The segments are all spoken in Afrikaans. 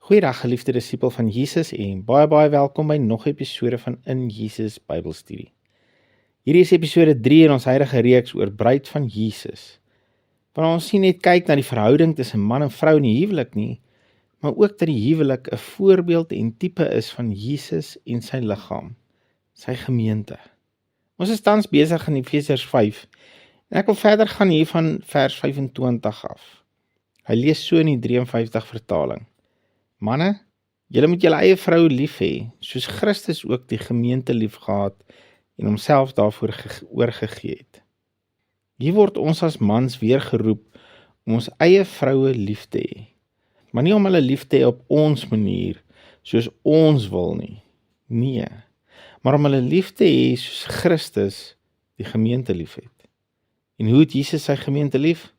Goeiedag geliefde disipel van Jesus en baie welkom by nog 'n episode van In Jesus Bybelstudie. Hierdie is episode 3 in ons huidige reeks oor bruid van Jesus. Want ons nie net kyk na die verhouding tussen man en vrou in die huwelik nie, maar ook dat die huwelik 'n voorbeeld en tipe is van Jesus en sy liggaam, sy gemeente. Ons is tans besig in Efesiërs 5 en ek wil verder gaan hier van vers 25 af. Hy lees so in die 53 vertaling. Manne, julle moet julle eie vrou lief hê, soos Christus ook die gemeente lief gehad en homself daarvoor oorgegee het. Hier word ons as mans weer geroep om ons eie vroue lief te hê, maar nie om hulle lief te hê op ons manier, soos ons wil nie. Nee, maar om hulle lief te hê soos Christus die gemeente lief het. En hoe het Jesus sy gemeente lief?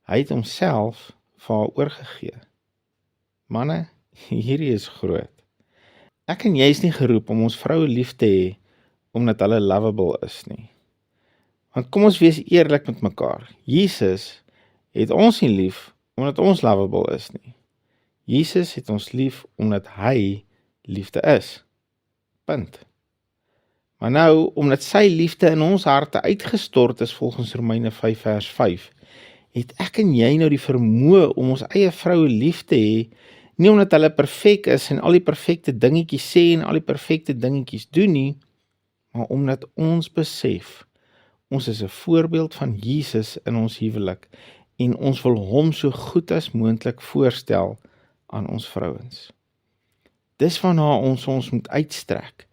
Hy het homself vir haar oorgegee. Manne, hierdie is groot. Ek en jy is nie geroep om ons vroue lief te hê, omdat hulle lovable is nie. Want kom ons wees eerlik met mekaar. Jesus het ons nie lief, omdat ons lovable is nie. Jesus het ons lief, omdat hy liefde is. Punt. Maar nou, omdat sy liefde in ons harte uitgestort is volgens Romeine 5 vers 5, het ek en jy nou die vermoë om ons eie vroue lief te hê, nie omdat hulle perfek is en al die perfekte dingetjies sê en al die perfekte dingetjies doen nie, maar omdat ons besef, ons is 'n voorbeeld van Jesus in ons huwelik en ons wil hom so goed as moontlik voorstel aan ons vrouens. Dis waarna ons moet uitstrek,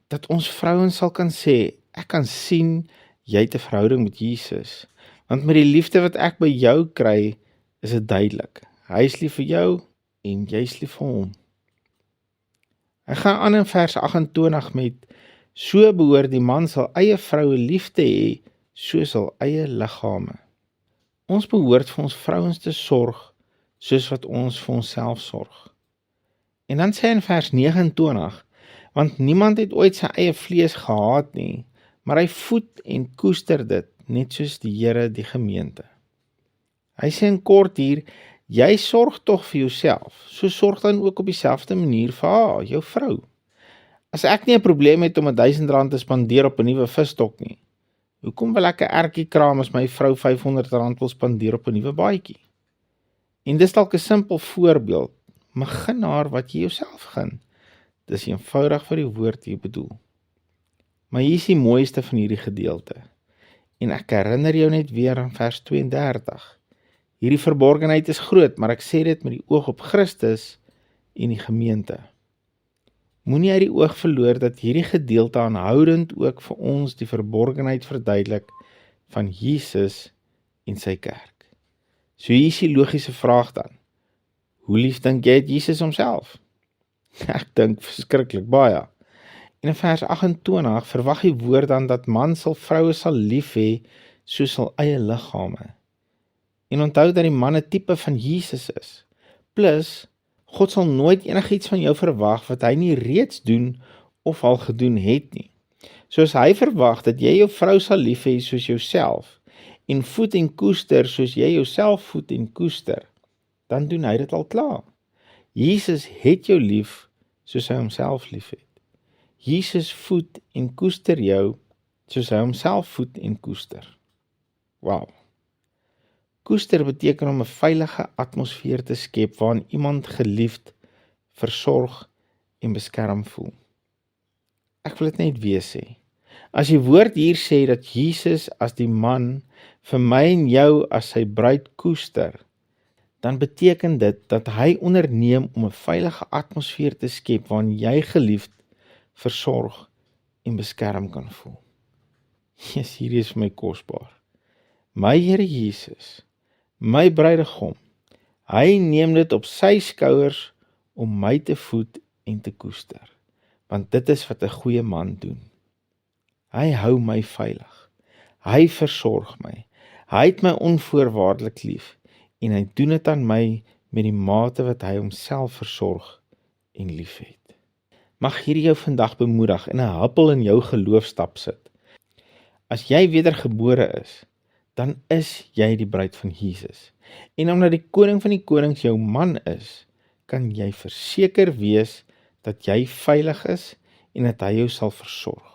dat ons vrouens sal kan sê, ek kan sien, jy het 'n verhouding met Jesus, want met die liefde wat ek by jou kry, is dit duidelik, hy is lief vir jou, en jy is lief vir hom. Hy gaan aan in vers 28 met, so behoort die man sal eie vroue lief te hê, soos hul eie liggame. Ons behoort vir ons vrouens te sorg, soos wat ons vir onsself sorg. En dan sê hy in vers 29, want niemand het ooit sy eie vlees gehaat nie, maar hy voed en koester dit, net soos die Here die gemeente. Hy sê in kort hier, jy sorg tog vir jouself, so sorg dan ook op dieselfde manier vir haar, jou vrou. As ek nie 'n probleem het om R1000 te spandeer op 'n nuwe visstok nie, hoekom wil ek 'n ertjie kraam as my vrou R500 wil spandeer op 'n nuwe baadjie? En dis dalk 'n simpel voorbeeld, maar gun haar wat jy jouself gun. Dis eenvoudig wat die woord hier bedoel. Maar hier is die mooiste van hierdie gedeelte, en ek herinner jou net weer aan vers 32. Hierdie verborgenheid is groot, maar ek sê dit met die oog op Christus en die gemeente. Moenie uit die oog verloor dat hierdie gedeelte aanhoudend ook vir ons die verborgenheid verduidelik van Jesus en sy kerk. So hier is die logiese vraag dan. Hoe lief dink jy het Jesus homself? Ek dink verskriklik baie. En in vers 28 verwag die woord dan dat man sal vroue sal lief hê soos hul eie liggame. En onthou dat die man 'n tipe van Jesus is. Plus, God sal nooit enigiets van jou verwag wat hy nie reeds doen of al gedoen het nie. Soos hy verwag dat jy jou vrou sal lief hê soos jouself en voed en koester soos jy jouself voed en koester, dan doen hy dit al klaar. Jesus het jou lief soos hy homself lief het. Jesus voed en koester jou soos hy homself voed en koester. Wow. Koester beteken om 'n veilige atmosfeer te skep waarin iemand geliefd, versorg en beskerm voel. Ek wil dit net weer sê. As die woord hier sê dat Jesus as die man vir my en jou as sy bruid koester, dan beteken dit dat hy onderneem om 'n veilige atmosfeer te skep waarin jy geliefd, versorg en beskerm kan voel. Jesus, hierdie is vir my kosbaar. My Here Jesus, my bruidegom, hy neem dit op sy skouers om my te voed en te koester, want dit is wat 'n goeie man doen. Hy hou my veilig, hy versorg my, hy het my onvoorwaardelik lief, en hy doen dit aan my met die mate wat hy homself versorg en lief het. Mag hierdie jou vandag bemoedig en 'n huppel in jou geloofstap sit. As jy wedergebore is, dan is jy die bruid van Jesus. En omdat die koning van die konings jou man is, kan jy verseker wees dat jy veilig is en dat hy jou sal versorg.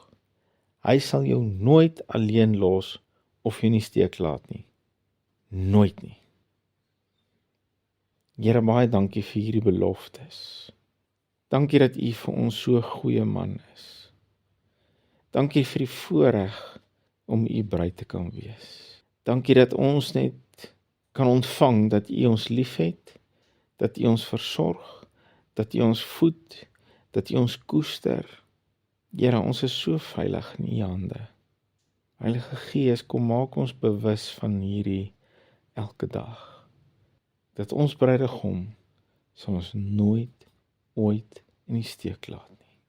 Hy sal jou nooit alleen los of jou nie steek laat nie. Nooit nie. Here, baie dankie vir hierdie beloftes. Dankie dat U vir ons so 'n goeie man is. Dankie vir die voorreg om U bruid te kan wees. Dankie dat ons net kan ontvang dat U ons liefhet, dat U ons versorg, dat U ons voed, dat U ons koester. Here, ons is so veilig in U hande. Heilige Gees, kom maak ons bewus van hierdie elke dag. Dat ons bruidegom sal ons nooit, ooit in die steek laat nie.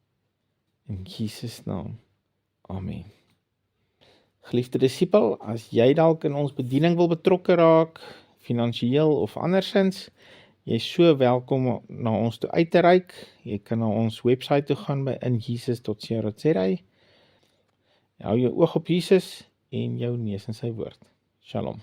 In Jesus naam, amen. Geliefde disipel, as jy dalk in ons bediening wil betrokke raak, finansiëel of andersins, jy is so welkom na ons toe uit te reik. Jy kan na ons website toe gaan by injesus.co.za. Hou jou oog op Jesus en jou neus in sy woord. Shalom.